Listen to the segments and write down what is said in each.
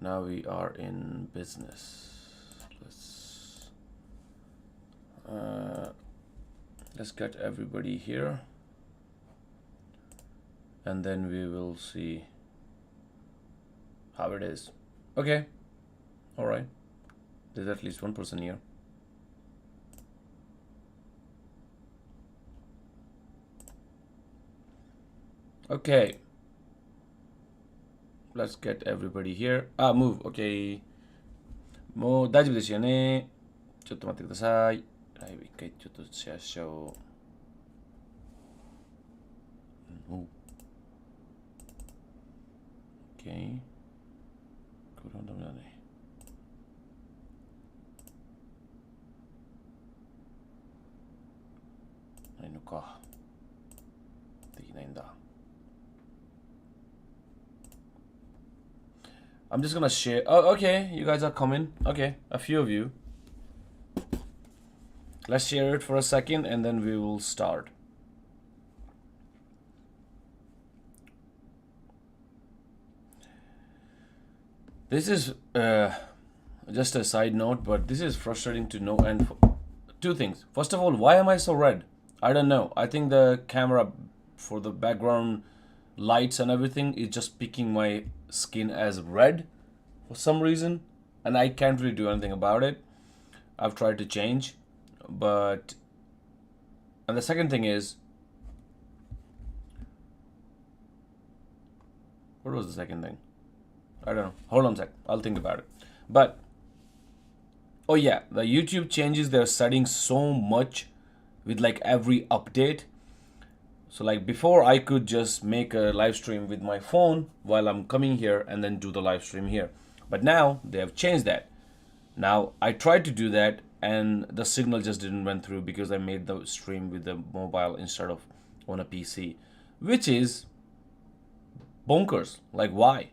Now we are in business. Let's get everybody here, and then we will see how it is. Okay, all right. There's at least one person here. Okay, let's get everybody here. Move. Okay. もう大丈夫ですよね。ちょっと待ってください。ライブ一回ちょっとシェアしちゃおう。OK。これはダメだね。ないのか。できないんだ。I'm just gonna share. Oh, okay. You guys are coming. Okay, a few of you. Let's share it for a second and then we will start. This is just a side note, but this is frustrating to know. And two things. First of all, why am I so red? I don't know. I think the camera for the background lights and everything is just picking my skin as red for some reason, and I can't really do anything about it. I've tried to change, but and the second thing is, what was the second thing? I don't know. Hold on a sec. I'll think about it. But oh yeah, the YouTube changes their settings so much with like every update. So like before I could just make a live stream with my phone while I'm coming here and then do the live stream here. But now they have changed that. Now I tried to do that and the signal just didn't went through because I made the stream with the mobile instead of on a PC, which is bonkers. Like why?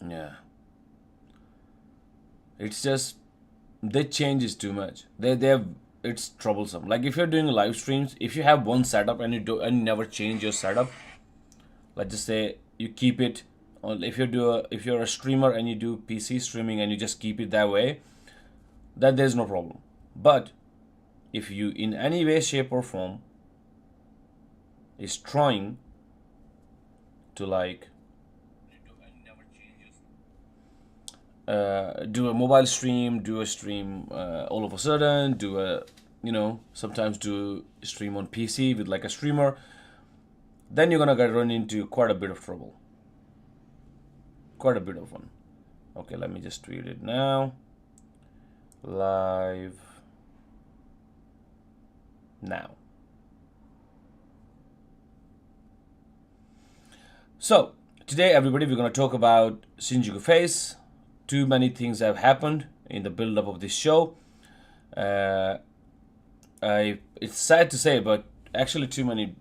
Yeah. It's just they change is too much. They have it's troublesome. Like if you're doing live streams, if you have one setup and you never change your setup, let's just say you keep it on. If you're a streamer and you do PC streaming and you just keep it that way, that there's no problem. But if you in any way, shape or form is trying to like do a mobile stream, do a stream all of a sudden, do a sometimes do stream on PC with like a streamer, then you're gonna get run into quite a bit of trouble. Quite a bit of one. Okay, let me just read it now. Live now. So today, everybody, we're gonna talk about Shinjuku Face. Too many things have happened in the build-up of this show. It's sad to say, but actually too many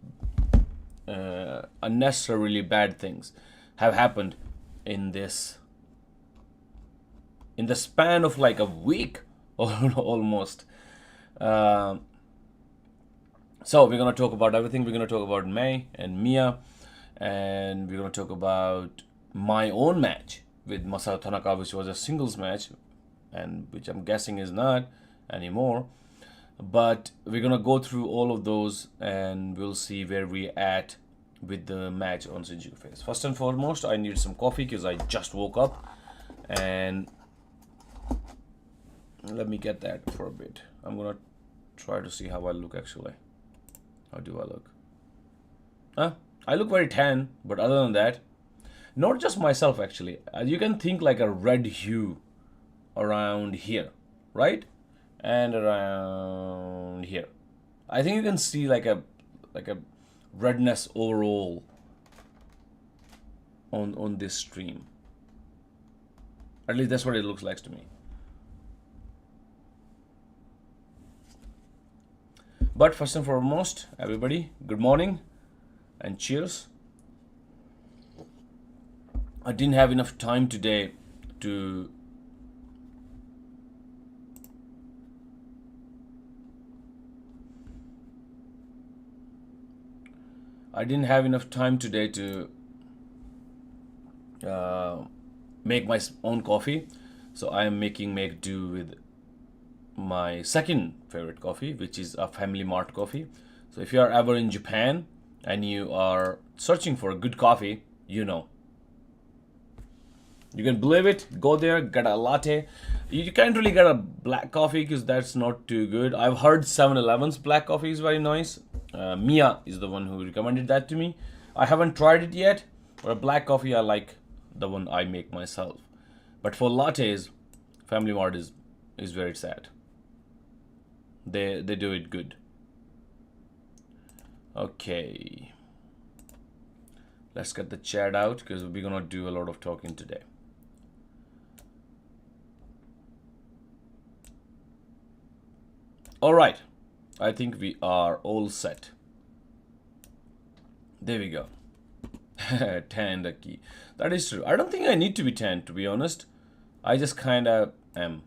unnecessarily bad things have happened in the span of like a week almost. So we're gonna talk about everything. We're gonna talk about Mei and Miya, and we're gonna talk about my own match with Masato Tanaka, which was a singles match, and which I'm guessing is not anymore. But we're gonna go through all of those, and we'll see where we at with the match on Shinjuku Face. First and foremost, I need some coffee because I just woke up, and let me get that for a bit. I'm gonna try to see how I look actually. How do I look? I look very tan, but other than that, not just myself actually. You can think like a red hue around here, right? And around here. I think you can see like a redness overall on this stream. At least that's what it looks like to me. But first and foremost, everybody, good morning and cheers. I didn't have enough time today to I didn't have enough time today to make my own coffee, so I am make do with my second favorite coffee, which is a Family Mart coffee. So if you are ever in Japan and you are searching for a good coffee, you know. You can believe it, go there, get a latte. You can't really get a black coffee because that's not too good. I've heard 7-Eleven's black coffee is very nice. Miya is the one who recommended that to me. I haven't tried it yet, but a black coffee I like the one I make myself. But for lattes, Family Mart is very sad. They do it good. Okay. Let's get the chat out because we're gonna do a lot of talking today. All right, I think we are all set. There we go. Tanned Akki. That is true. I don't think I need to be tanned, to be honest. I just kind of am.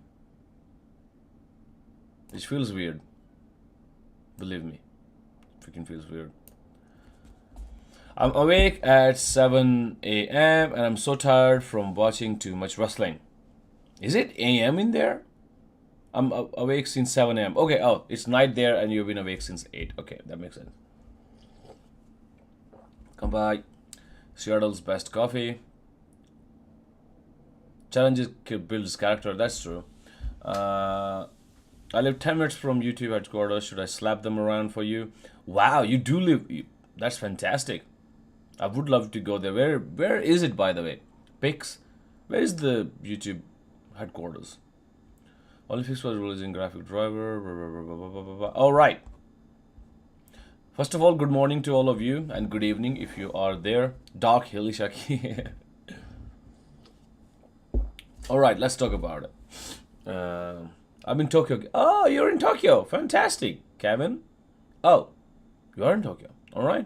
Which feels weird. Believe me. Freaking feels weird. I'm awake at 7 a.m. and I'm so tired from watching too much wrestling. Is it a.m. in there? I'm awake since 7 a.m. Okay, oh, it's night there and you've been awake since 8. Okay, that makes sense. Come by. Seattle's best coffee. Challenges builds character, that's true. I live 10 minutes from YouTube headquarters. Should I slap them around for you? Wow, you do live. That's fantastic. I would love to go there. Where is it, by the way? Pics? Where is the YouTube headquarters? Only fix was releasing graphic driver. Blah, blah, blah, blah. All right. First of all, good morning to all of you, and good evening if you are there. Dark Hilishaki. All right, let's talk about it. I'm in Tokyo. Oh, you're in Tokyo. Fantastic, Kevin. Oh, you are in Tokyo. All right.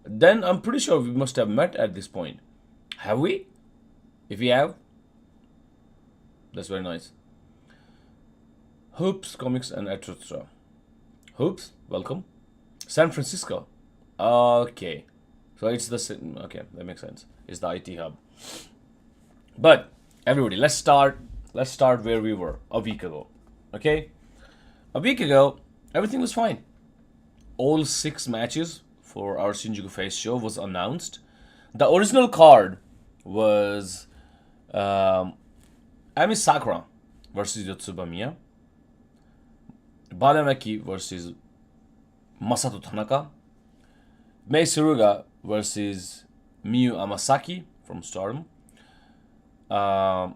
Then I'm pretty sure we must have met at this point. Have we? If we have, that's very nice. Hoops, comics, and etc. Hoops, welcome. San Francisco. Okay. So it's the... Okay, that makes sense. It's the IT hub. But, everybody, let's start where we were a week ago. Okay? A week ago, everything was fine. All 6 matches for our Shinjuku Face show was announced. The original card was Emi Sakura versus Yotsuba Miya, Akki versus Masato Tanaka, Mei Suruga versus Miyu Amasaki from Stardom, Riho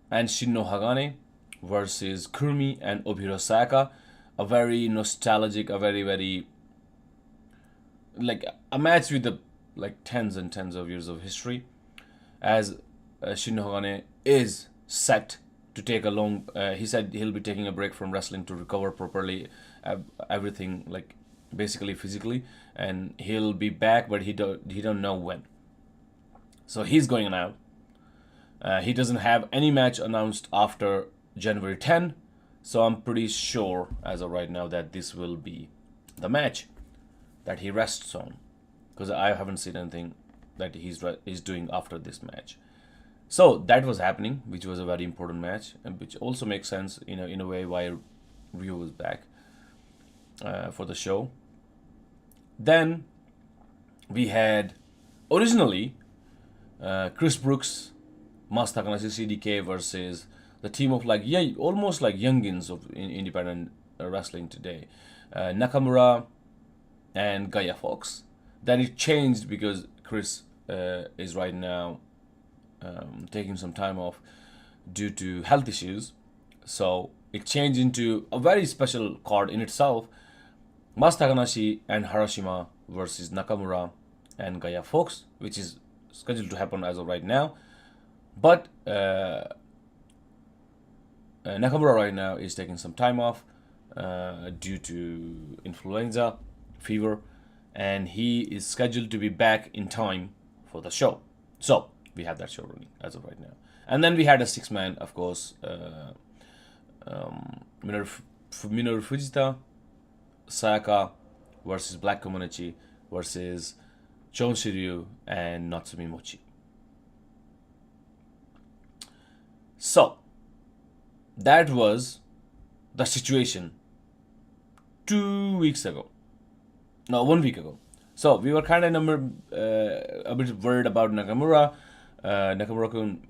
and Shinno Hagane versus Kurumi and Obihiro Sayaka. A very nostalgic, a very like a match with the tens and tens of years of history, as Shinno Hagane is set to take a long. He said he'll be taking a break from wrestling to recover properly, everything basically physically, and he'll be back, but he don't know when. So he's going out. He doesn't have any match announced after January 10, so I'm pretty sure as of right now that this will be the match that he rests on, because I haven't seen anything that he's doing after this match. So that was happening, which was a very important match, and which also makes sense in a way why Ryu was back for the show. Then we had originally Chris Brooks, Mas Takanashi CDK versus the team of almost like youngins of independent wrestling today, Nakamura and Gaia Fox. Then it changed because Chris is right now taking some time off due to health issues. So it changed into a very special card in itself. Mas Takanashi and Harashima versus Nakamura and Gaia Fox, which is scheduled to happen as of right now. But Nakamura right now is taking some time off due to influenza, fever, and he is scheduled to be back in time for the show. So we have that show running as of right now. And then we had a 6-man, of course, Minoru Fujita, Sayaka versus Black Komodachi versus Chon Shiryu and Natsumi Mochi. So, that was the situation 2 weeks ago. No, 1 week ago. So, we were kind of a bit worried about Nakamura-kun,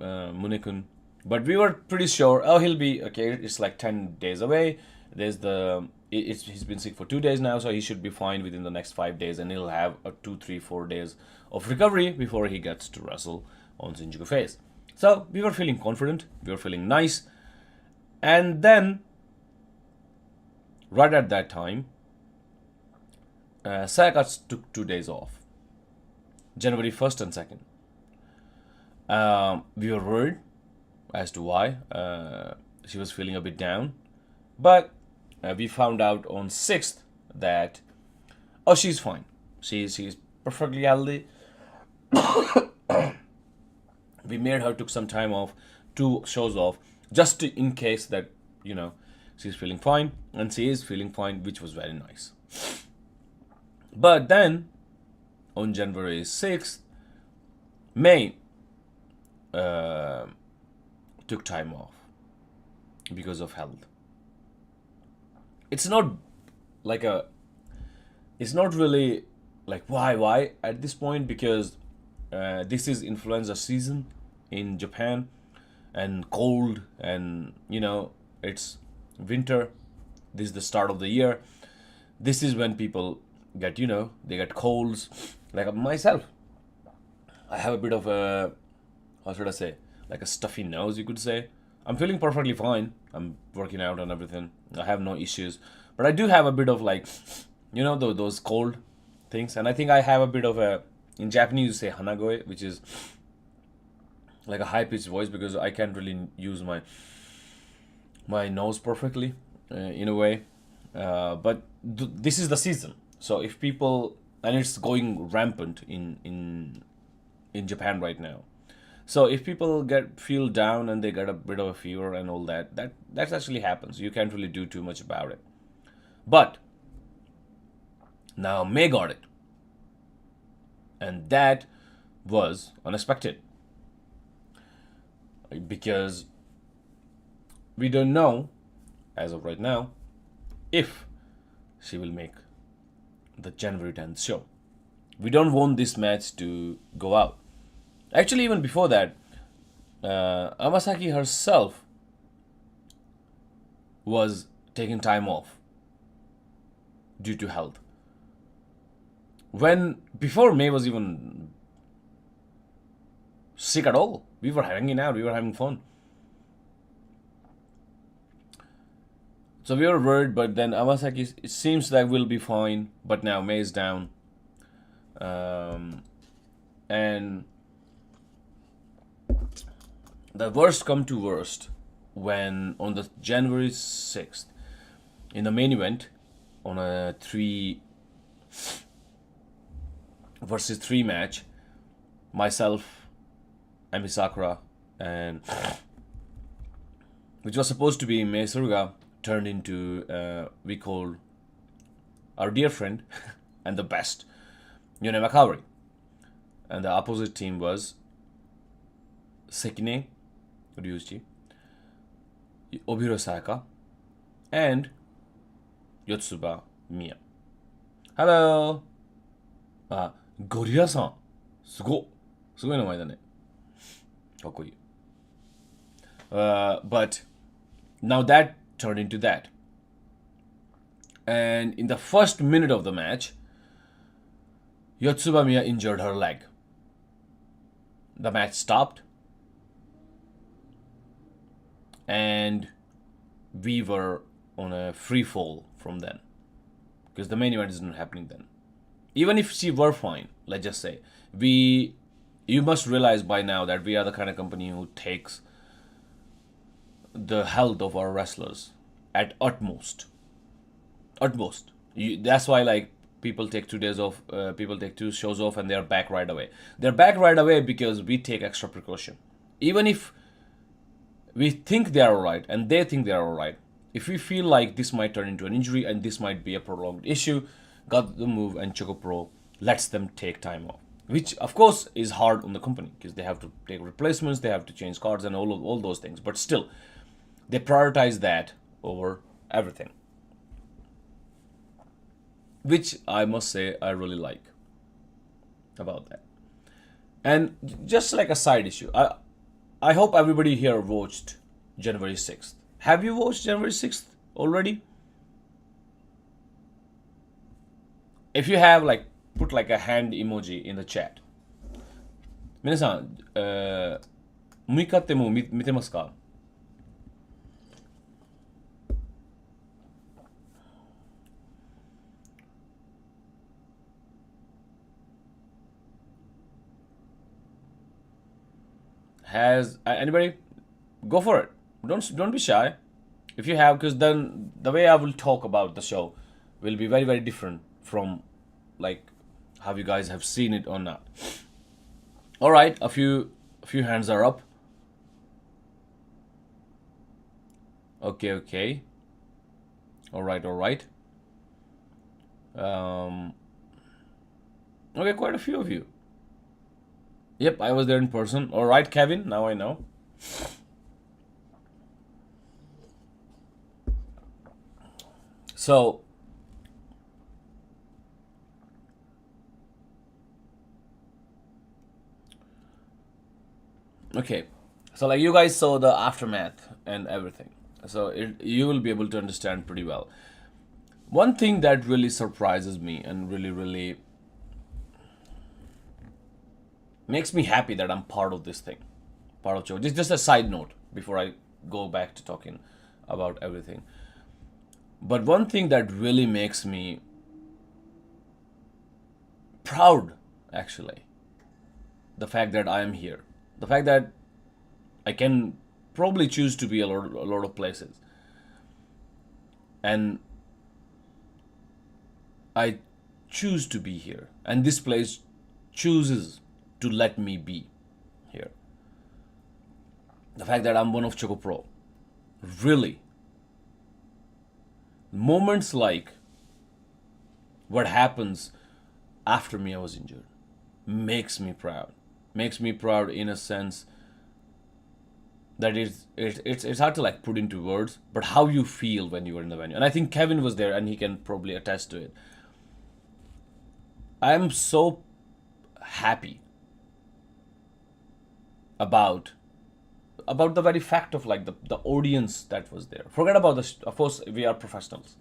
Mune-kun. But we were pretty sure, oh, he'll be okay. It's like 10 days away. He's been sick for 2 days now, so he should be fine within the next 5 days, and he'll have a 2, 3, 4 days of recovery before he gets to wrestle on Shinjuku Face. So we were feeling confident, we were feeling nice, and then right at that time, Sayaka took 2 days off, January 1st and 2nd. We were worried as to why. She was feeling a bit down, but we found out on 6th that, oh, she's fine. She's perfectly healthy. We made her took some time off, 2 shows off, just in case that, she's feeling fine, and she is feeling fine, which was very nice. But then, on January 6th, Mei took time off because of health. It's not really like why at this point, because this is influenza season in Japan, and cold, and it's winter. This is the start of the year. This is when people get they get colds. Like myself, I have a bit of a, how should I say, like a stuffy nose, you could say. I'm feeling perfectly fine. I'm working out and everything. I have no issues, but I do have a bit of those cold things, and I think I have a bit of a, in Japanese you say hanagoe, which is like a high pitched voice, because I can't really use my nose perfectly in a way. But this is the season, so if people, and it's going rampant in Japan right now. So if people feel down and they get a bit of a fever and all that actually happens. You can't really do too much about it. But now Mei got it, and that was unexpected, because we don't know as of right now if she will make the January 10th show. We don't want this match to go out. Actually, even before that, Amasaki herself was taking time off due to health. Before Mei was even sick at all, we were hanging out, we were having fun. So we were worried, but then Amasaki, it seems like we'll be fine, but now Mei is down. And the worst come to worst, when on the January 6th, in the main event, on a 3 versus 3 match, myself, Emi Sakura, and which was supposed to be Mei Suruga, turned into we call our dear friend and the best, Yone Makawari. And the opposite team was Sekine Ryuichi, Obihiro Sayaka, and Yotsuba Miya. Hello! ゴリラさん。すごい名前だね。かっこいい。But now that turned into that. And in the first minute of the match, Yotsuba Miya injured her leg. The match stopped, and we were on a free fall from then, because the main event isn't happening then. Even if she were fine, let's just say, you must realize by now that we are the kind of company who takes the health of our wrestlers at utmost. That's why people take 2 days off, people take 2 shows off, and they're back right away. They're back right away because we take extra precaution. Even if we think they're alright and they think they're alright, if we feel like this might turn into an injury and this might be a prolonged issue, got the move, and ChocoPro lets them take time off, which of course is hard on the company because they have to take replacements, they have to change cards, and all those things. But still, they prioritize that over everything, which I must say I really like about that. And just like a side issue, I hope everybody here watched January 6th. Have you watched January 6th already? If you have, like, put like a hand emoji in the chat. 皆さん、6日ってもう見てますか？ Has anybody? Go for it. Don't be shy. If you have, because then the way I will talk about the show will be very, very different from like how you guys have seen it or not. All right, a few hands are up. Okay. All right. Okay, quite a few of you. Yep, I was there in person. All right, Kevin, now I know. So, okay. So, like, you guys saw the aftermath and everything. So, you will be able to understand pretty well. One thing that really surprises me and really makes me happy that I'm part of this thing, part of Choco. Just a side note before I go back to talking about everything. But one thing that really makes me proud, actually, the fact that I am here, the fact that I can probably choose to be a lot of places, and I choose to be here, and this place chooses to let me be here. The fact that I'm one of ChocoPro, really, moments like what happens after Miya was injured makes me proud. Makes me proud in a sense that it's hard to like put into words, but how you feel when you were in the venue. And I think Kevin was there and he can probably attest to it. I'm so happy about the very fact of like the audience that was there. Forget about this. Of course, we are professionals,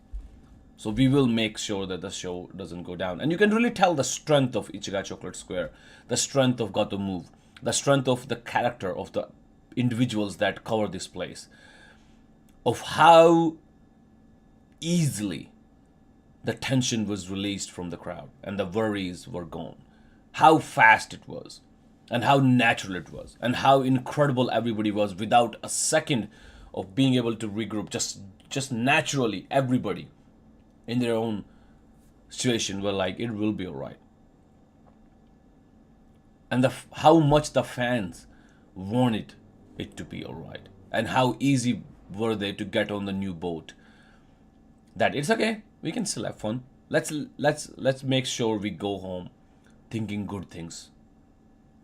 so we will make sure that the show doesn't go down. And you can really tell the strength of Ichigai Chocolate Square, the strength of Gatoh Move, the strength of the character of the individuals that cover this place, of how easily the tension was released from the crowd and the worries were gone, how fast it was, and how natural it was, and how incredible everybody was without a second of being able to regroup. Just naturally, everybody in their own situation were like, it will be all right. And how much the fans wanted it to be all right, and how easy were they to get on the new boat. That it's okay, we can still have fun. Let's make sure we go home thinking good things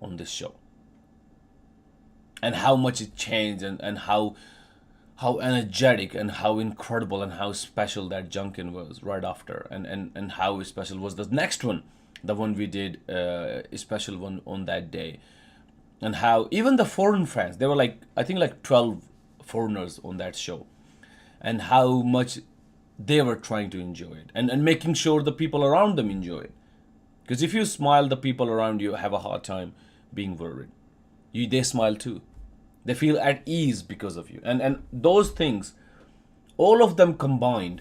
on this show, and how much it changed, and how energetic and how incredible and how special that Junkin was right after, and how special was the next one, the one we did, a special one on that day, and how even the foreign fans, there were like I think like 12 foreigners on that show, and how much they were trying to enjoy it, and making sure the people around them enjoy it. Because if you smile, the people around you have a hard time being worried. They smile too. They feel at ease because of you. And those things, all of them combined,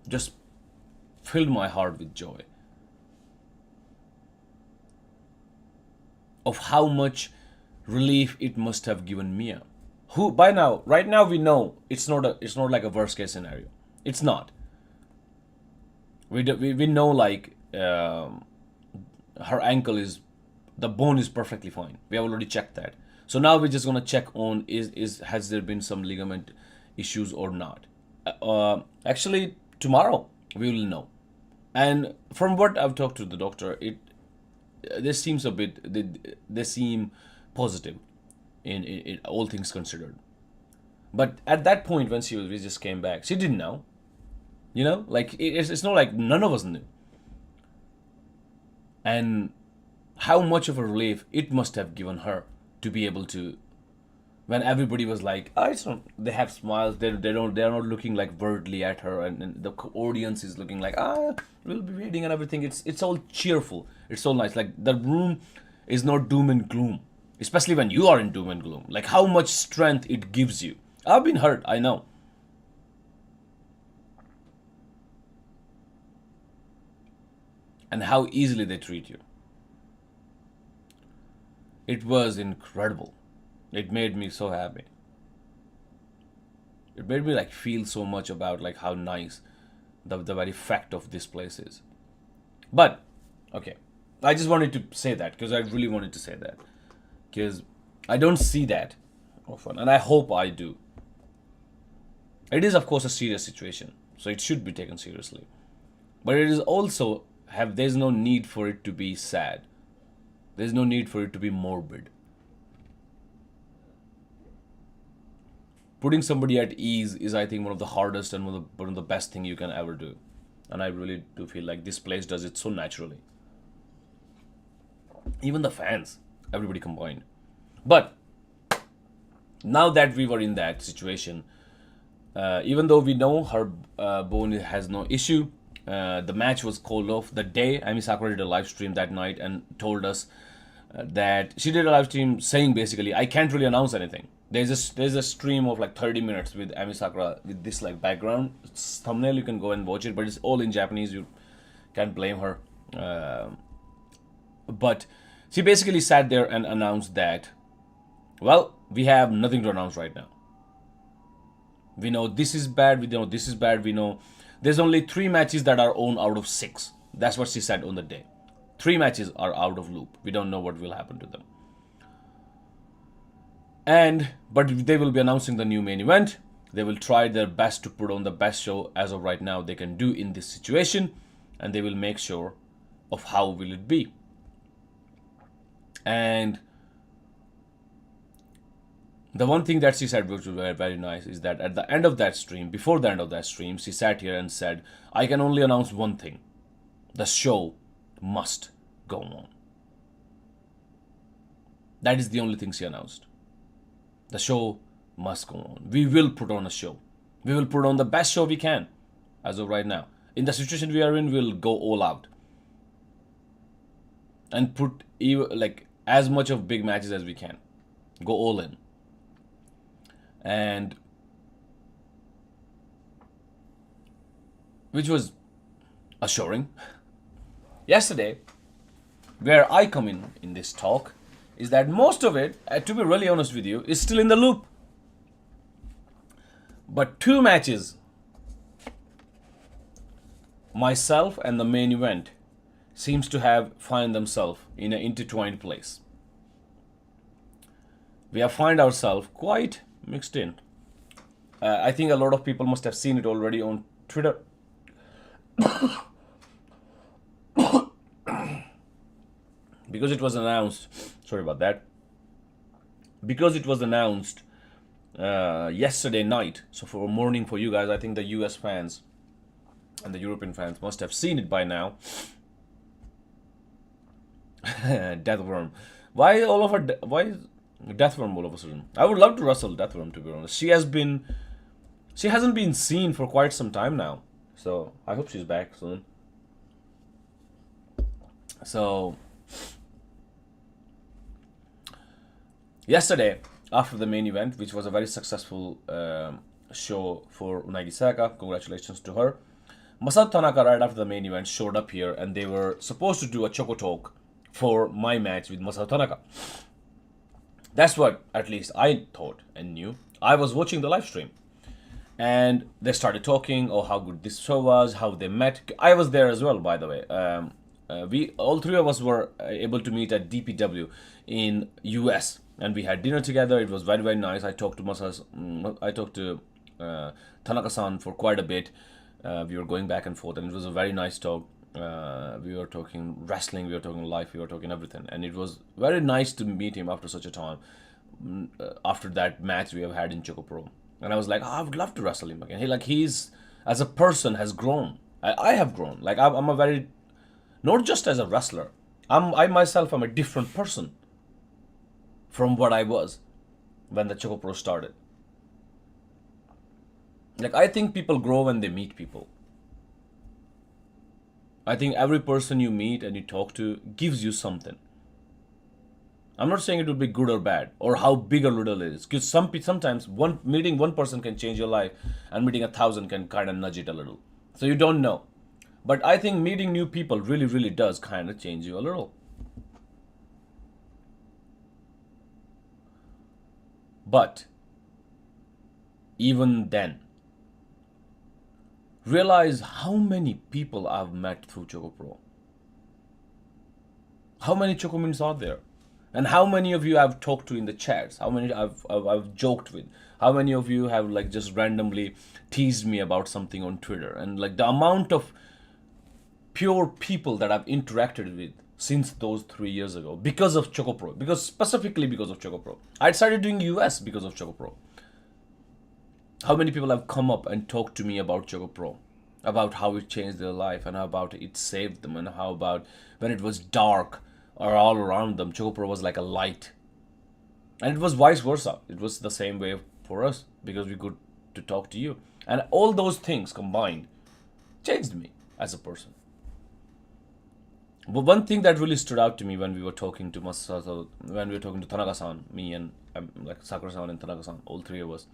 just filled my heart with joy. Of how much relief it must have given Miya. Who right now we know it's not like a worst case scenario. It's not. We know like her ankle is, the bone is perfectly fine. We have already checked that. So now we're just gonna check on has there been some ligament issues or not. Actually, tomorrow we will know. And from what I've talked to the doctor, it this seems a bit they seem positive in all things considered. But at that point when we just came back, she didn't know. Like it's not like none of us knew. And how much of a relief it must have given her to be able to, when everybody was like, "Oh, it's not," they have smiles. They're not looking like worldly at her, and the audience is looking like, we'll be waiting and everything. It's all cheerful. It's all nice. Like the room is not doom and gloom, especially when you are in doom and gloom. Like how much strength it gives you. I've been hurt, I know. And how easily they treat you. It was incredible. It made me so happy. It made me like feel so much about like how nice the very fact of this place is. But okay, I just wanted to say that because I really wanted to say that because I don't see that often, and I hope I do. It is of course a serious situation, so it should be taken seriously. But it is also have there's no need for it to be sad. There's no need for it to be morbid. Putting somebody at ease is, I think, one of the hardest and one of the best thing you can ever do. And I really do feel like this place does it so naturally. Even the fans, everybody combined. But now that we were in that situation, even though we know her bone has no issue, the match was called off the day Emi Sakura did a live stream that night and told us that she did a live stream saying basically, I can't really announce anything. There's a stream of like 30 minutes with Emi Sakura with this like background thumbnail. You can go and watch it, but it's all in Japanese. You can't blame her. But she basically sat there and announced that, well, we have nothing to announce right now. We know this is bad. We know this is bad. We know there's only 3 matches that are on out of 6. That's what she said on the day. 3 matches are out of loop. We don't know what will happen to them. But they will be announcing the new main event. They will try their best to put on the best show as of right now they can do in this situation, and they will make sure of how will it be. And the one thing that she said, which was very, very nice, is that at the end of that stream, before the end of that stream, she sat here and said, I can only announce one thing. The show must go on. That is the only thing she announced. The show must go on. We will put on a show. We will put on the best show we can as of right now. In the situation we are in, we'll go all out. And put like as much of big matches as we can. Go all in. And which was assuring. Yesterday, where I come in this talk, is that most of it, to be really honest with you, is still in the loop. But 2 matches, myself and the main event, seems to have find themselves in an intertwined place. We have find ourselves quite mixed in. I think a lot of people must have seen it already on Twitter. Because it was announced, sorry about that. Because it was announced yesterday night, so for morning for you guys, I think the US fans and the European fans must have seen it by now. Deathworm. Why is Deathworm all of a sudden? I would love to wrestle Deathworm, to be honest. She hasn't been seen for quite some time now. So I hope she's back soon. So yesterday, after the main event, which was a very successful show for Unagi Sayaka, congratulations to her. Masato Tanaka, right after the main event, showed up here and they were supposed to do a Choco Talk for my match with Masato Tanaka. That's what at least I thought and knew. I was watching the live stream and they started talking, oh, how good this show was, how they met. I was there as well, by the way. We all 3 of us were able to meet at DPW in US, and we had dinner together. It was very, very nice. I talked to Tanaka-san for quite a bit. We were going back and forth, and it was a very nice talk. We were talking wrestling, we were talking life, we were talking everything, and it was very nice to meet him after such a time. After that match we have had in ChocoPro, and I was like, oh, I would love to wrestle him again. He's as a person has grown. I have grown. Like I'm a very, not just as a wrestler. I myself am a different person from what I was when the ChocoPro started. Like I think people grow when they meet people. I think every person you meet and you talk to gives you something. I'm not saying it will be good or bad or how big or little it is, because sometimes meeting one person can change your life, and meeting 1,000 can kind of nudge it a little. So you don't know, but I think meeting new people really, really does kind of change you a little. But even then, realize how many people I've met through ChocoPro. How many Chocomins are there? And how many of you I've talked to in the chats? How many I've joked with? How many of you have like just randomly teased me about something on Twitter? And like the amount of pure people that I've interacted with since those 3 years ago because of ChocoPro. Specifically because of ChocoPro. I started doing US because of ChocoPro. How many people have come up and talked to me about ChocoPro, about how it changed their life and how about it saved them, and how about when it was dark or all around them, ChocoPro was like a light. And it was vice versa. It was the same way for us because we could to talk to you. And all those things combined changed me as a person. But one thing that really stood out to me when we were talking to Masato, when we were talking to Tanaka-san, me and like Sakura-san and Tanaka-san, all three of us,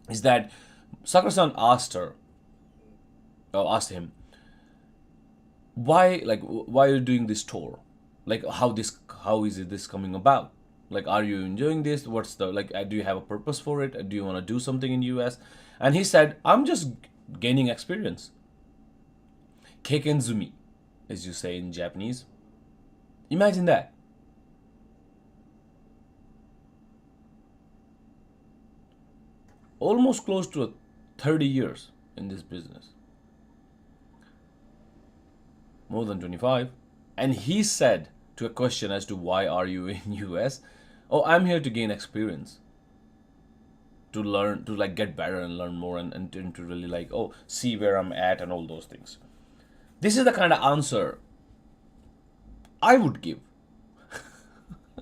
is that Sakura-san asked him, why are you doing this tour? Like how is this coming about? Like, are you enjoying this? What's the do you have a purpose for it? Do you want to do something in US? And he said, I'm just gaining experience. Keikenzumi, as you say in Japanese. Imagine that. Almost close to 30 years in this business. More than 25. And he said to a question as to why are you in US? Oh, I'm here to gain experience. To learn, to like get better and learn more and to really like, oh, see where I'm at and all those things. This is the kind of answer I would give.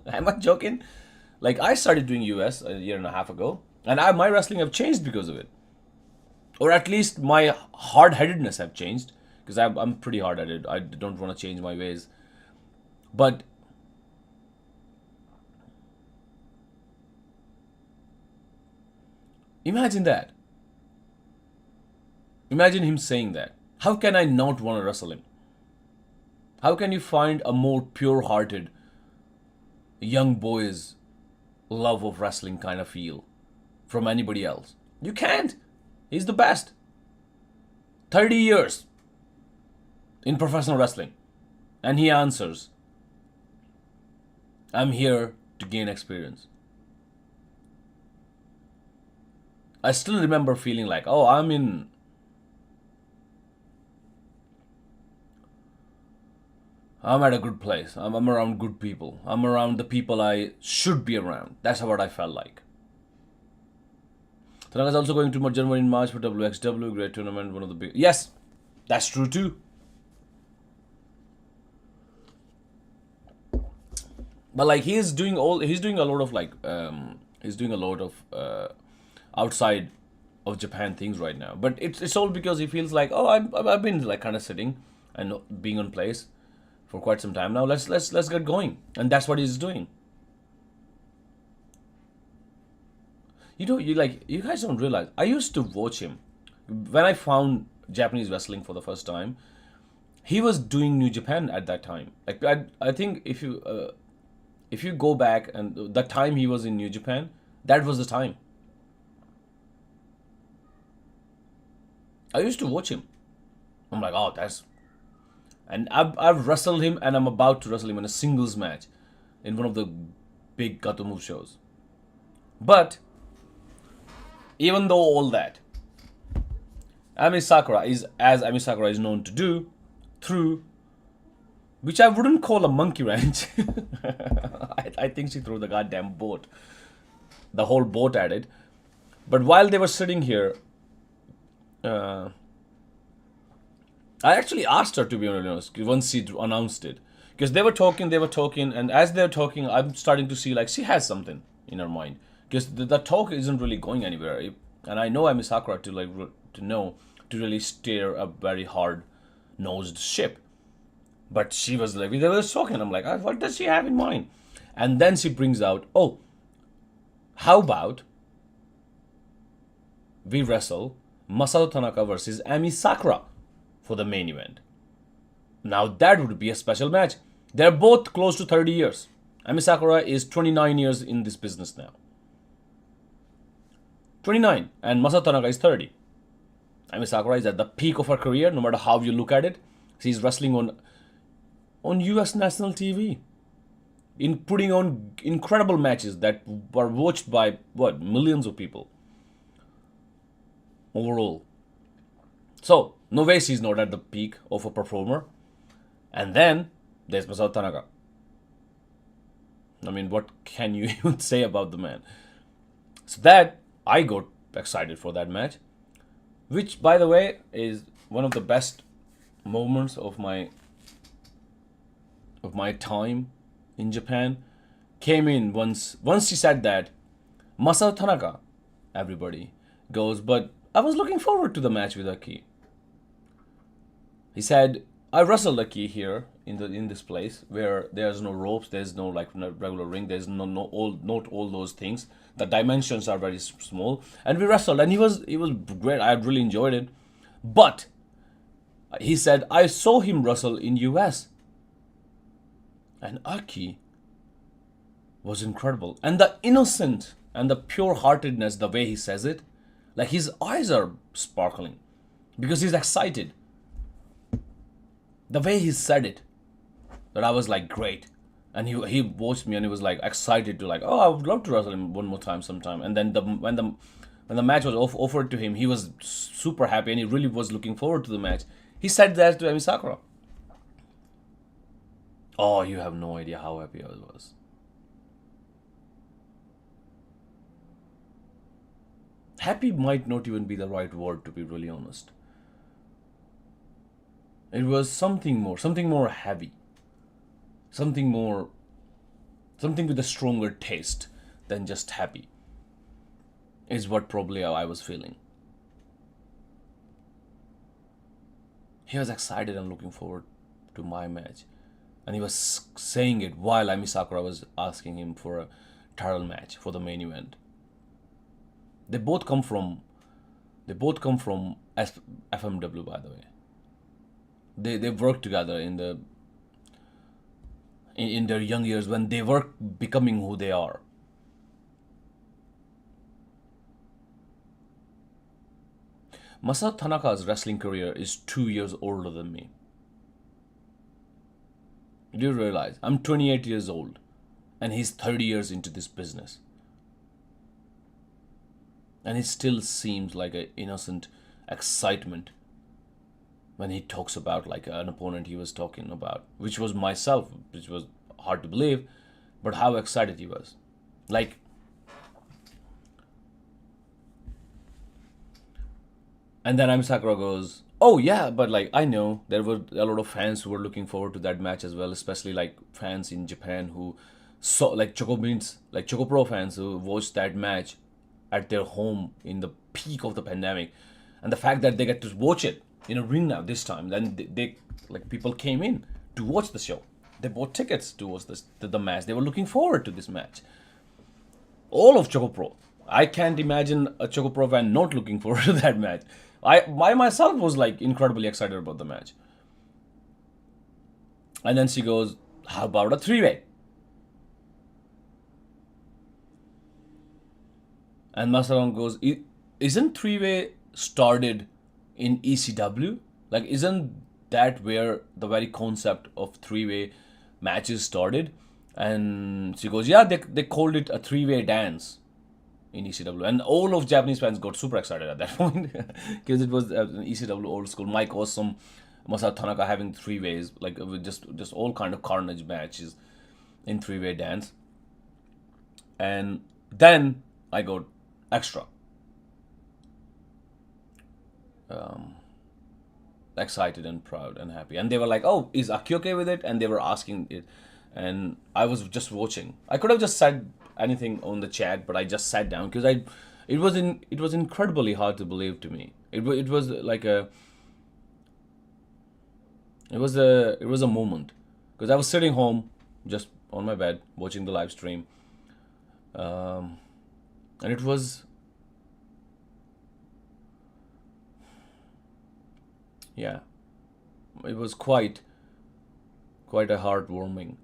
Am I joking? Like I started doing US a year and a half ago, and my wrestling have changed because of it. Or at least my hard-headedness have changed, because I'm pretty hard-headed. I don't want to change my ways. But imagine that. Imagine him saying that. How can I not want to wrestle him? How can you find a more pure-hearted young boy's love of wrestling kind of feel from anybody else? You can't. He's the best. 30 years in professional wrestling. And he answers, I'm here to gain experience. I still remember feeling like, oh, I'm at a good place. I'm around good people. I'm around the people I should be around. That's what I felt like. Tanaka's also going to January in March for WXW, great tournament, one of the big. Yes, that's true too. But like he's doing a lot of outside of Japan things right now. But it's all because he feels like, oh, I've been like kind of sitting and being on place for quite some time now. Let's get going, and that's what he's doing. You guys don't realize. I used to watch him when I found Japanese wrestling for the first time. He was doing New Japan at that time. Like I think if you go back and the time he was in New Japan, that was the time. I used to watch him. I'm like, oh, that's. And I've wrestled him, and I'm about to wrestle him in a singles match in one of the big Gatoh move shows. But Even though all that, Emi Sakura is, as Emi Sakura is known to do, through, which I wouldn't call a monkey wrench. I think she threw the goddamn boat, the whole boat at it. But while they were sitting here, I actually asked her, to be honest, once she announced it. Because they were talking, and as they're talking, I'm starting to see like she has something in her mind. Because the talk isn't really going anywhere. And I know Emi Sakura to really steer a very hard-nosed ship. But she was like, they were talking, I'm like, what does she have in mind? And then she brings out, oh, how about we wrestle Masato Tanaka versus Emi Sakura for the main event. Now that would be a special match. They're both close to 30 years. Emi Sakura is 29 years in this business now. 29, and Masato Tanaka is 30. Emi Sakura is at the peak of her career, no matter how you look at it. She's wrestling on US national TV, in putting on incredible matches that were watched by millions of people overall. So no way she's not at the peak of a performer. And then there's Masato Tanaka. I mean, what can you even say about the man? So that I got excited for that match, which, by the way, is one of the best moments of my time in Japan. Came in once she said that, Masato Tanaka, everybody goes, but I was looking forward to the match with Akki. He said, I wrestled Akki here in this place where there's no ropes, there's no like regular ring, there's not all those things. The dimensions are very small, and we wrestled, and he was great. I really enjoyed it. But he said, I saw him wrestle in US, and Akki was incredible. And the innocent and the pure-heartedness, the way he says it, like his eyes are sparkling because he's excited. The way he said it, that I was like, great. And he watched me and he was like excited to like, oh, I would love to wrestle him one more time sometime. And then when the match was offered to him, he was super happy and he really was looking forward to the match. He said that to Emi Sakura. Oh, you have no idea how happy I was. Happy might not even be the right word, to be really honest. It was something more heavy. Something with a stronger taste than just happy. Is what probably I was feeling. He was excited and looking forward to my match. And he was saying it while Emi Sakura was asking him for a title match for the main event. They both come from FMW, by the way. They worked together in their young years when they were becoming who they are. Masato Tanaka's wrestling career is 2 years older than me. Do you realize? I'm 28 years old and he's 30 years into this business. And it still seems like an innocent excitement when he talks about like an opponent he was talking about, which was myself, which was hard to believe, but how excited he was. Like, and then Emi Sakura goes, oh yeah, but like I know there were a lot of fans who were looking forward to that match as well, especially like fans in Japan who saw like ChocoPro fans who watched that match at their home in the peak of the pandemic, and the fact that they get to watch it in a ring now this time, then they like people came in to watch the show. They bought tickets to watch the match. They were looking forward to this match. All of ChocoPro. I can't imagine a ChocoPro fan not looking forward to that match. I myself was like incredibly excited about the match. And then she goes, how about a three-way? And Masaron goes, isn't three-way started in ECW? Like, isn't that where the very concept of three-way matches started? And she goes, yeah, they called it a three-way dance. in ECW, and all of Japanese fans got super excited at that point because it was an ECW old school. Mike Awesome, Masato Tanaka having three ways, like with just all kind of carnage matches in three-way dance, and then I got extra excited and proud and happy, and they were like, "Oh, is Akki okay with it?" And they were asking it, and I was just watching. I could have just said anything on the chat, but I just sat down because it was incredibly hard to believe to me. It was like it was a moment because I was sitting home just on my bed watching the live stream, and it was, yeah, it was quite a heartwarming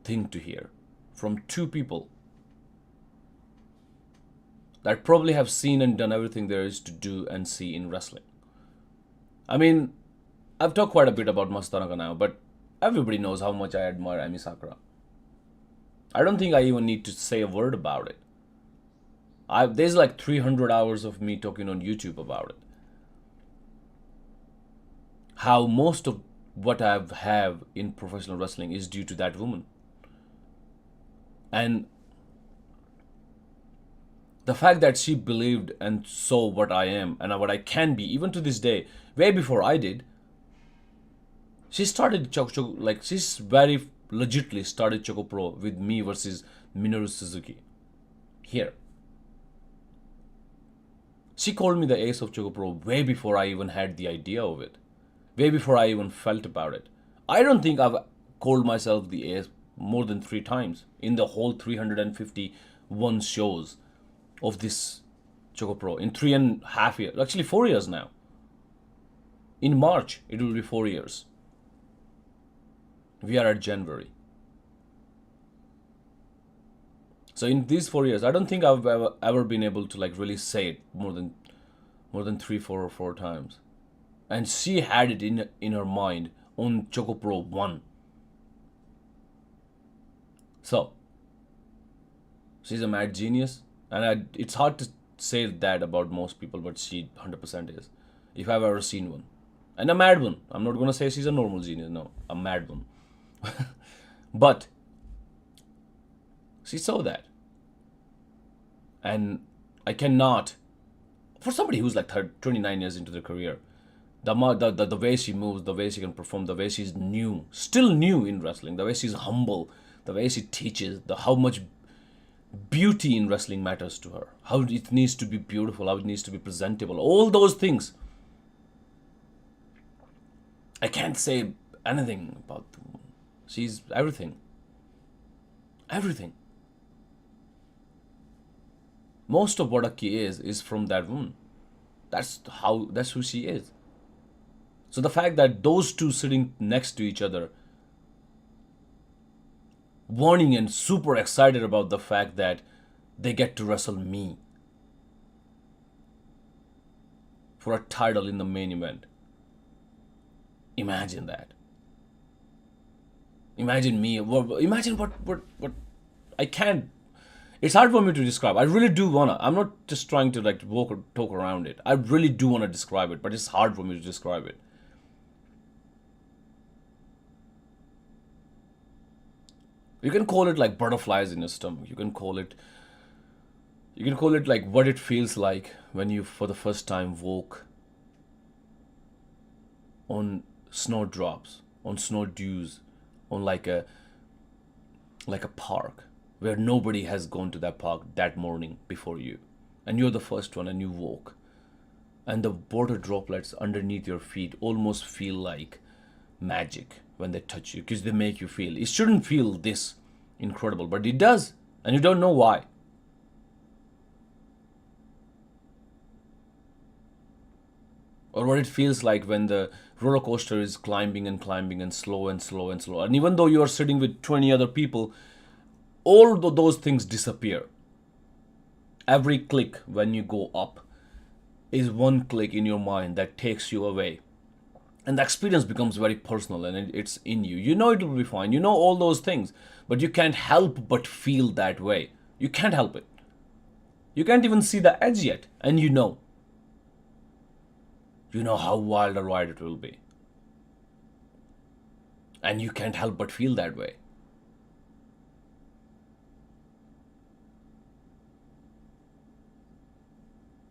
thing to hear from two people that probably have seen and done everything there is to do and see in wrestling. I mean, I've talked quite a bit about Masato Tanaka now, but everybody knows how much I admire Emi Sakura. I don't think I even need to say a word about it. There's like 300 hours of me talking on YouTube about it. How most of what I have in professional wrestling is due to that woman. And the fact that she believed and saw what I am and what I can be, even to this day, way before I did, she started she's very legitly started ChocoPro with me versus Minoru Suzuki. Here. She called me the ace of ChocoPro way before I even had the idea of it. Way before I even felt about it. I don't think I've called myself the ace more than 3 times in the whole 351 shows of this ChocoPro in 3.5 years. Actually 4 years now. In March, it will be 4 years. We are at January. So in these 4 years, I don't think I've ever been able to like really say it more than 3, 4 or 4 times. And she had it in her mind on ChocoPro 1. So, she's a mad genius. And it's hard to say that about most people, but she 100% is. If I've ever seen one. And a mad one. I'm not going to say she's a normal genius. No, a mad one. But she saw that. And I cannot, for somebody who's like 29 years into their career, the way she moves, the way she can perform, the way she's new, still new in wrestling, the way she's humble, the way she teaches, how much beauty in wrestling matters to her, how it needs to be beautiful, how it needs to be presentable, all those things. I can't say anything about the woman. She's everything. Everything. Most of what Akki is from that woman. That's who she is. So the fact that those two sitting next to each other, warning and super excited about the fact that they get to wrestle me for a title in the main event. Imagine that. Imagine me. Imagine what I can't. It's hard for me to describe. I really do wanna. I'm not just trying to like talk around it. I really do wanna describe it, but it's hard for me to describe it. You can call it like butterflies in your stomach. You can call it like what it feels like when you for the first time walk on snowdrops, on snow dews, on like a park where nobody has gone to that park that morning before you. And you're the first one and you walk. And the water droplets underneath your feet almost feel like magic when they touch you because they make you feel. It shouldn't feel this incredible, but it does. And you don't know why. Or what it feels like when the roller coaster is climbing and climbing and slow and slow and slow. And even though you are sitting with 20 other people, all of those things disappear. Every click when you go up is one click in your mind that takes you away. And the experience becomes very personal and it's in you. You know it will be fine. You know all those things. But you can't help but feel that way. You can't help it. You can't even see the edge yet. And you know how wild or wide it will be. And you can't help but feel that way.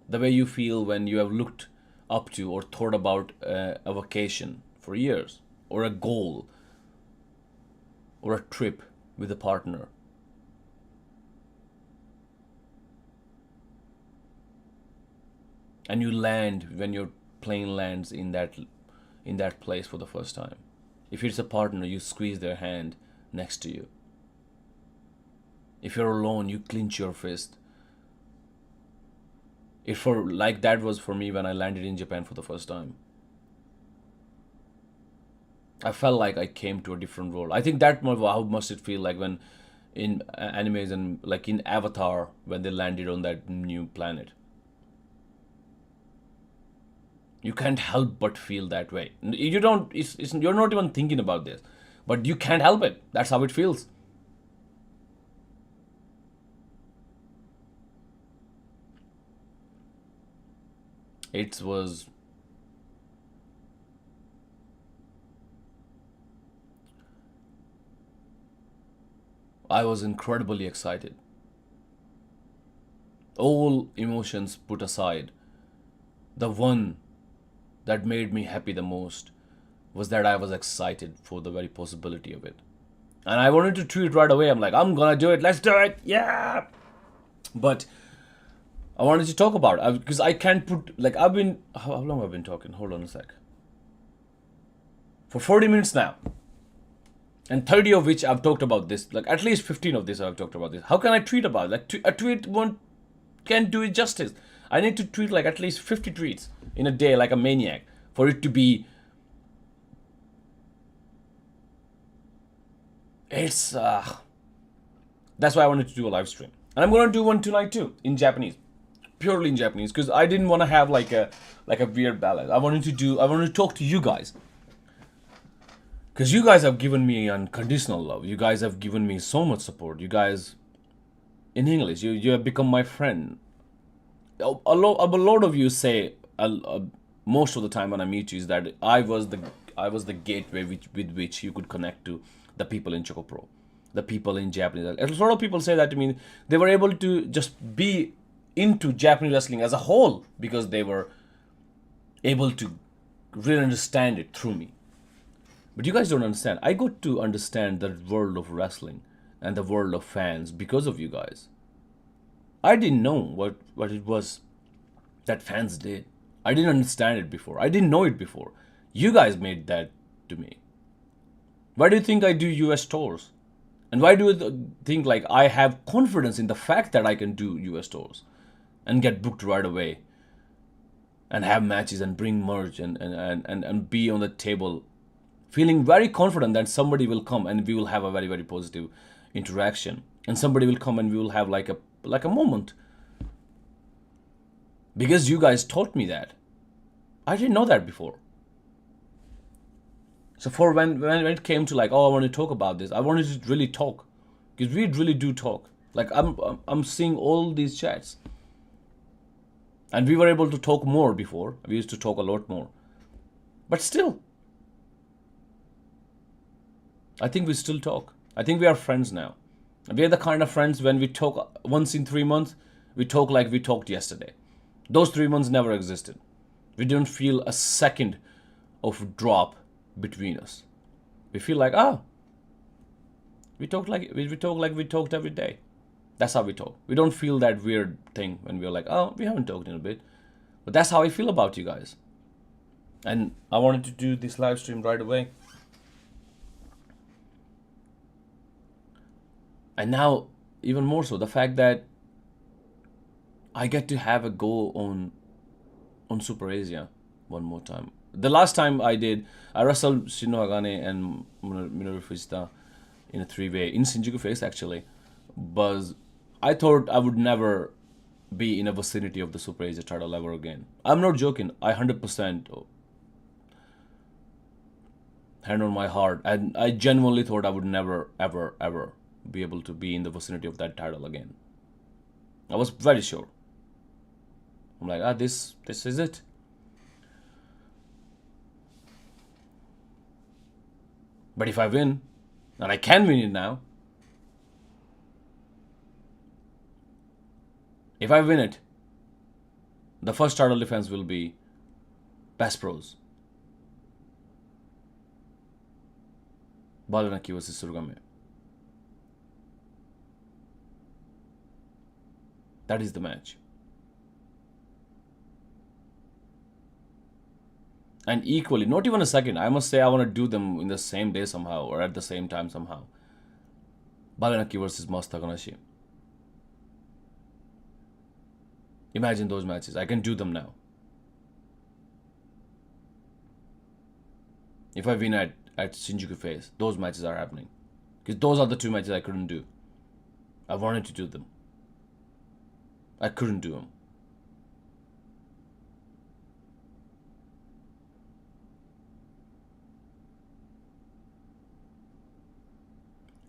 The way you feel when you have looked up to or thought about a vacation for years, or a goal, or a trip with a partner. And you land when your plane lands in that place for the first time. If it's a partner, you squeeze their hand next to you. If you're alone, you clench your fist. Like that was for me when I landed in Japan for the first time. I felt like I came to a different world. I think that how must it feel like when in animes and like in Avatar when they landed on that new planet. You can't help but feel that way. You don't. You're not even thinking about this, but you can't help it. That's how it feels. It was. I was incredibly excited. All emotions put aside, the one that made me happy the most was that I was excited for the very possibility of it. And I wanted to tweet right away. I'm like, I'm gonna do it. Let's do it. Yeah. But I wanted to talk about it because I can't put like I've been how long have I been talking? Hold on a sec. For 40 minutes now. And 30 of which I've talked about this. Like at least 15 of this I've talked about this. How can I tweet about it? Like a tweet can't do it justice. I need to tweet like at least 50 tweets in a day like a maniac for it to be. It's that's why I wanted to do a live stream. And I'm gonna do one tonight too, in Japanese. Purely in Japanese, because I didn't want to have like a weird balance. I wanted to talk to you guys. Because you guys have given me unconditional love. You guys have given me so much support. You guys, in English, you have become my friend. A lot of you say, most of the time when I meet you, is that I was the gateway with which you could connect to the people in ChocoPro, the people in Japanese. A lot of people say that to me. They were able to just be into Japanese wrestling as a whole because they were able to really understand it through me. But you guys don't understand. I got to understand the world of wrestling and the world of fans because of you guys. I didn't know what it was that fans did. I didn't understand it before. I didn't know it before. You guys made that to me. Why do you think I do US tours? And why do you think like I have confidence in the fact that I can do US tours and get booked right away and have matches and bring merch and be on the table feeling very confident that somebody will come and we will have a very, very positive interaction. And somebody will come and we will have like a moment. Because you guys taught me that. I didn't know that before. So for when it came to like, oh, I want to talk about this, I wanted to really talk. Because we really do talk. Like I'm seeing all these chats. And we were able to talk more before. We used to talk a lot more. But still, I think we still talk. I think we are friends now. We are the kind of friends when we talk once in 3 months, we talk like we talked yesterday. Those 3 months never existed. We didn't feel a second of drop between us. We feel like, we talk like we talked every day. That's how we talk. We don't feel that weird thing when we're like, we haven't talked in a bit. But that's how I feel about you guys. And I wanted to do this live stream right away. And now, even more so, the fact that I get to have a go on Super Asia one more time. The last time I wrestled Shino Agane and Minoru Fujita in a 3-way in Shinjuku Face actually. But I thought I would never be in a vicinity of the Super Asia title ever again. I'm not joking. I 100% hand on my heart, and I genuinely thought I would never, ever, ever be able to be in the vicinity of that title again. I was very sure. I'm like, this is it. But if I win, and I can win it now, if I win it, the first title defense will be Best Bros. Akki versus Surugame. That is the match. And equally, not even a second, I must say I want to do them in the same day somehow, or at the same time somehow. Akki versus Mas Takanashi. Imagine those matches. I can do them now. If I win at Shinjuku Face, those matches are happening. Because those are the two matches I couldn't do. I wanted to do them. I couldn't do them.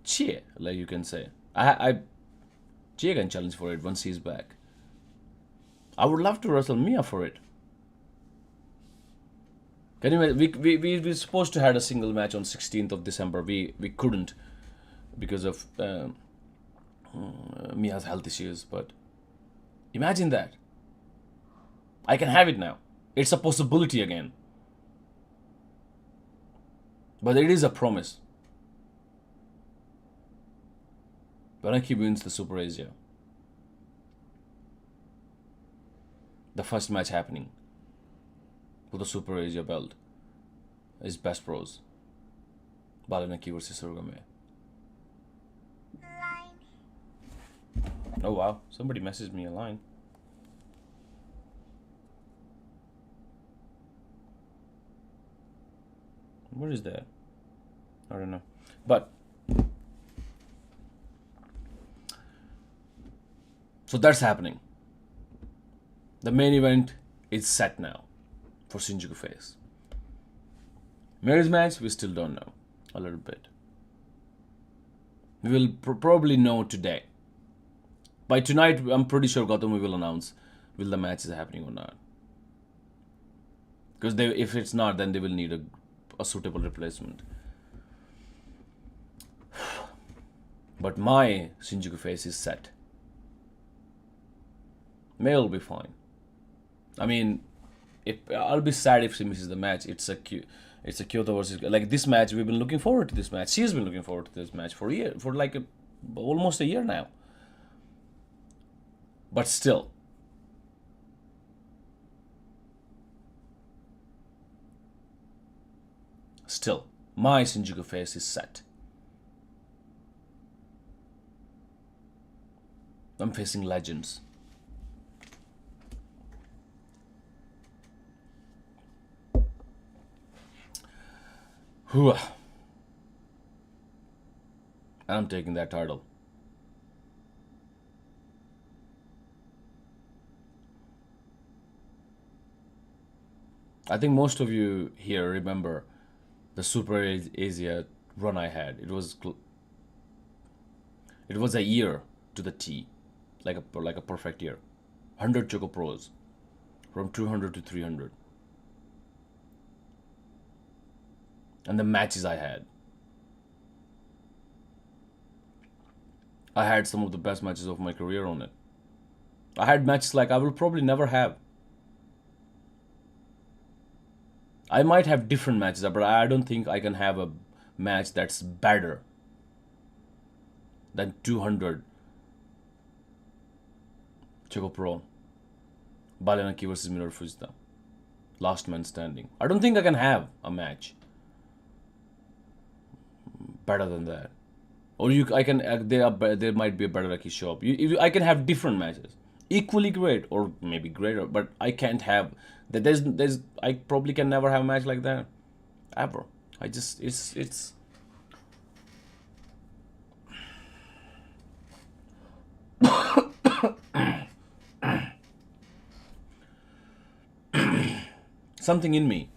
Chie, like you can say. Chie can challenge for it once he's back. I would love to wrestle Miya for it. Can you imagine? We were supposed to have a single match on 16th of December. We couldn't because of Miya's health issues. But imagine that. I can have it now. It's a possibility again. But it is a promise. Akki wins the Super Asia. The first match happening for the Super Asia belt is Best Bros. Akki versus Surugame. Oh wow, somebody messaged me a line. What is that? I don't know. But so that's happening. The main event is set now for Shinjuku Face. Marriage match, we still don't know. A little bit. We will probably know today. By tonight, I'm pretty sure Gatoh will announce will the match is happening or not. Because if it's not, then they will need a suitable replacement. But my Shinjuku Face is set. May will be fine. I mean, I'll be sad if she misses the match. It's a Kyoto versus like this match. We've been looking forward to this match. She's been looking forward to this match for a year, for like almost a year now. But still, my Shinjuku Face is set. I'm facing legends. And I'm taking that title. I think most of you here remember the Super Asia run I had. It was a year to the T, like a perfect year. 100 ChocoPros, from 200 to 300. And the matches I had some of the best matches of my career on it. I had matches like I will probably never have. I might have different matches, but I don't think I can have a match that's better than 200 ChocoPro Akki versus Minoru Fujita. Last man standing. I don't think I can have a match better than that. Or there might be a better Akki show up. I can have different matches, equally great or maybe greater, but I can't have that. I probably can never have a match like that ever. It's something in me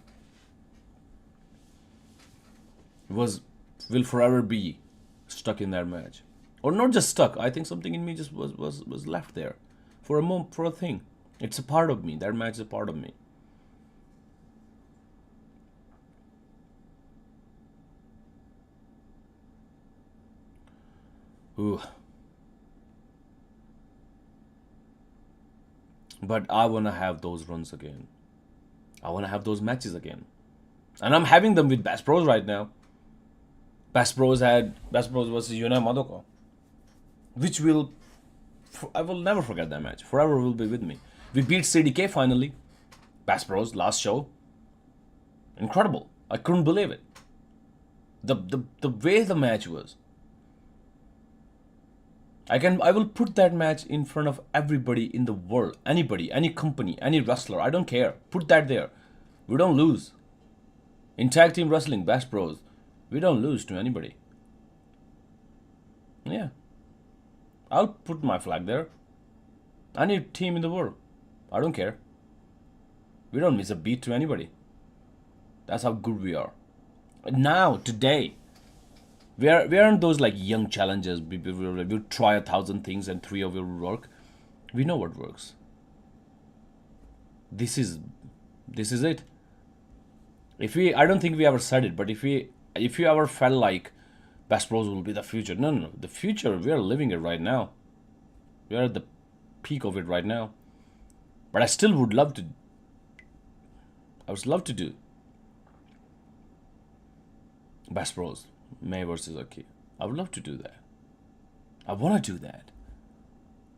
will forever be stuck in that match. Or not just stuck. I think something in me just was left there. for a moment, for a thing. It's a part of me. That match is a part of me. Ooh. But I want to have those runs again. I want to have those matches again. And I'm having them with Best Bros right now. Best Bros versus Yuna Madoka. Which I will never forget that match. Forever will be with me. We beat CDK finally. Best Bros, last show. Incredible. I couldn't believe it. The way the match was. I will put that match in front of everybody in the world. Anybody, any company, any wrestler. I don't care. Put that there. We don't lose. In tag team wrestling, Best Bros, we don't lose to anybody. Yeah. I'll put my flag there. Any team in the world. I don't care. We don't miss a beat to anybody. That's how good we are. Now, today, we aren't those like young challengers. We'll try 1,000 things and 3 of it will work. We know what works. This is it. I don't think we ever said it, but if you ever felt like Best Bros will be the future, no. The future, we are living it right now. We are at the peak of it right now. But I still would love to. I would love to do Best Bros, Mei versus Akki. I would love to do that. I want to do that.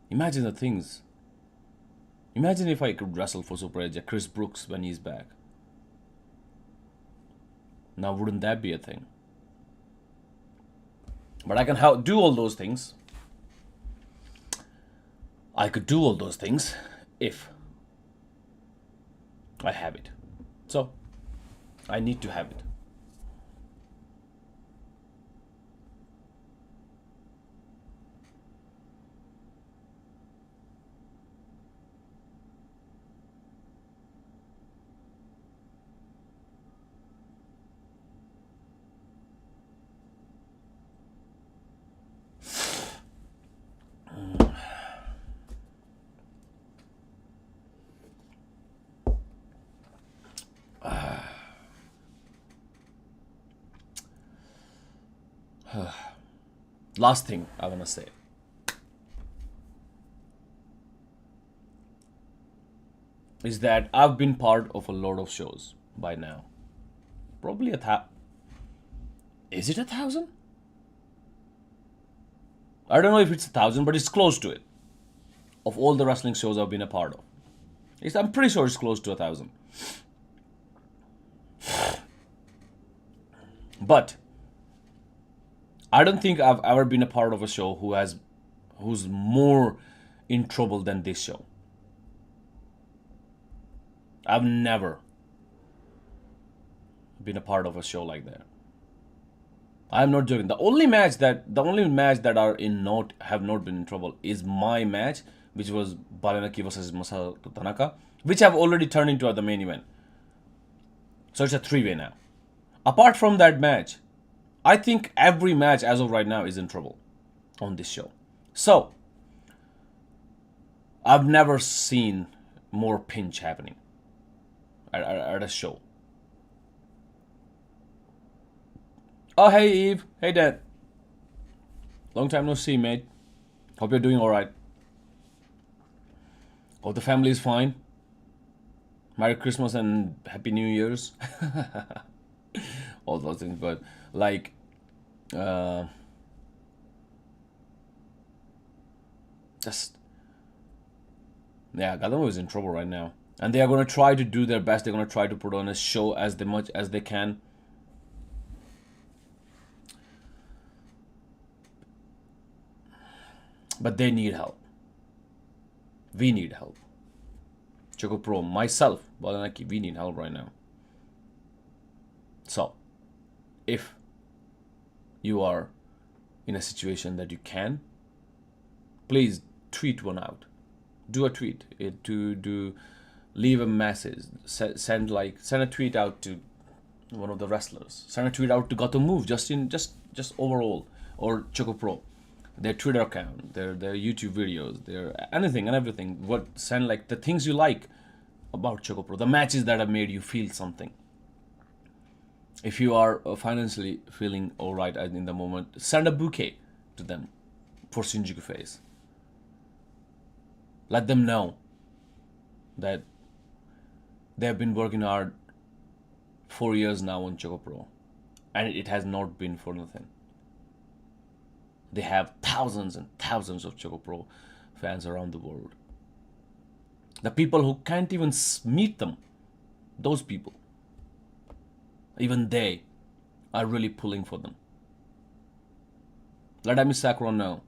Imagine the things. Imagine if I could wrestle for Super Edge Chris Brooks when he's back. Now, wouldn't that be a thing? But I can do all those things. I could do all those things if I have it. So, I need to have it. Last thing I want to say. Is that I've been part of a lot of shows by now. Probably Is it 1,000? I don't know if it's 1,000, but it's close to it. Of all the wrestling shows I've been a part of. I'm pretty sure it's close to 1,000. But I don't think I've ever been a part of a show who's more in trouble than this show. I've never been a part of a show like that. I'm not joking. The only match that have not been in trouble is my match, which was Balanaki versus Masato Tanaka, which I've already turned into the main event. So it's a 3-way now. Apart from that match, I think every match as of right now is in trouble on this show. So, I've never seen more pinch happening at a show. Oh, hey Eve. Hey Dad. Long time no see, mate. Hope you're doing alright. Hope the family is fine. Merry Christmas and Happy New Year's. All those things, but like Gatoh is in trouble right now, and they are going to try to do their best. They're going to try to put on a show as much as they can. But they need help. We need help. ChocoPro, myself, Balanaki, we need help right now. So, if you are in a situation that you can, please tweet one out. Do a tweet. Leave a message. Send a tweet out to one of the wrestlers. Send a tweet out to Gatoh Move, just overall, or ChocoPro. their Twitter account, their YouTube videos, their anything and everything. What send like the things you like about ChocoPro, the matches that have made you feel something. If you are financially feeling alright in the moment, send a bouquet to them for Shinjuku Face. Let them know that they have been working hard 4 years now on ChocoPro, and it has not been for nothing. They have thousands and thousands of ChocoPro fans around the world. The people who can't even meet them, those people, even they are really pulling for them. Let Emi Sakura know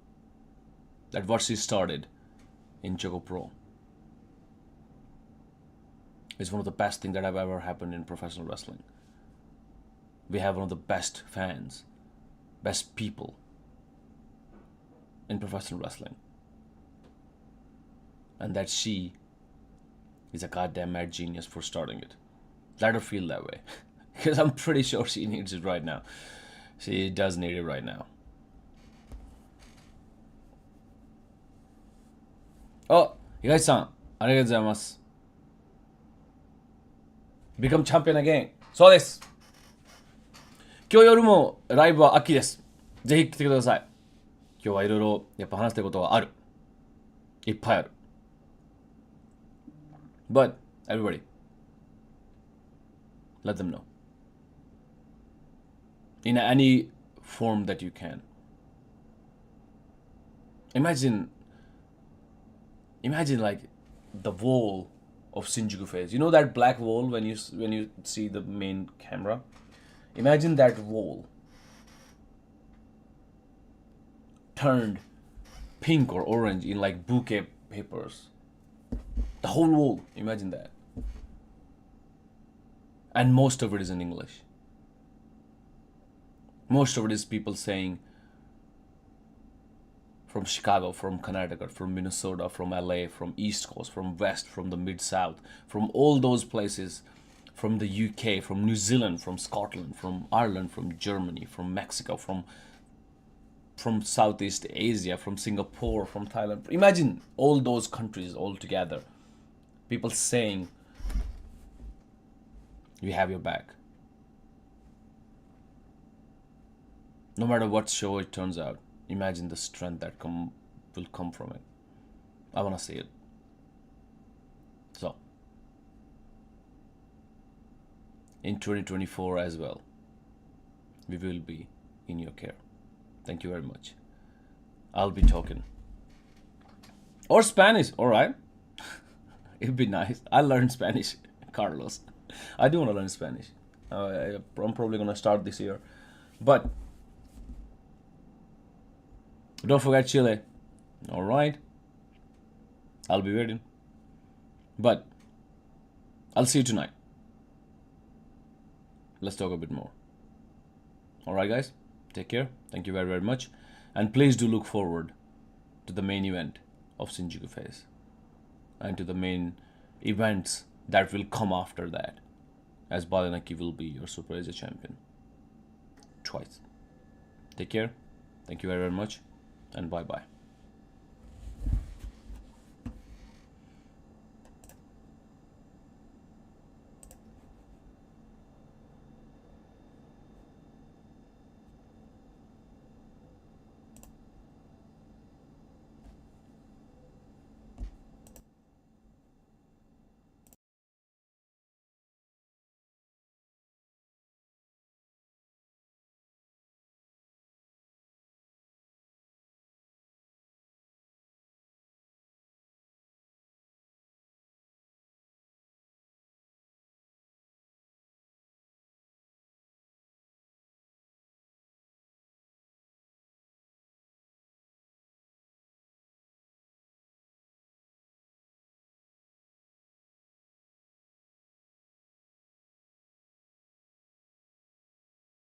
that what she started in ChocoPro is one of the best things that have ever happened in professional wrestling. We have one of the best fans, best people in professional wrestling. And that she is a goddamn mad genius for starting it. Let her feel that way. Because I'm pretty sure she needs it right now. She does need it right now. Oh, 東さん、ありがとうございます。Become champion again. そうです。今日夜もライブは秋です。ぜひ来てください。今日はいろいろやっぱ話したいことがある。いっぱいある。But everybody, let them know. In any form that you can. Imagine like the wall of Shinjuku Face. You know that black wall when you see the main camera? Imagine that wall turned pink or orange in like bouquet papers. The whole wall, imagine that. And most of it is in English. Most of it is people saying from Chicago, from Connecticut, from Minnesota, from LA, from East Coast, from West, from the Mid-South, from all those places, from the UK, from New Zealand, from Scotland, from Ireland, from Germany, from Mexico, from Southeast Asia, from Singapore, from Thailand. Imagine all those countries all together. People saying, we have your back. No matter what show it turns out, imagine the strength that will come from it. I want to see it. So, in 2024 as well, we will be in your care. Thank you very much. I'll be talking. Or Spanish, alright? It'd be nice. I learned Spanish, Carlos. I do want to learn Spanish. I'm probably going to start this year. But don't forget Chile. Alright? I'll be waiting. But I'll see you tonight. Let's talk a bit more. Alright, guys? Take care. Thank you very, very much. And please do look forward to the main event of Shinjuku Face. And to the main events that will come after that. As Akki will be your Super Asia champion. Twice. Take care. Thank you very, very much. And bye-bye.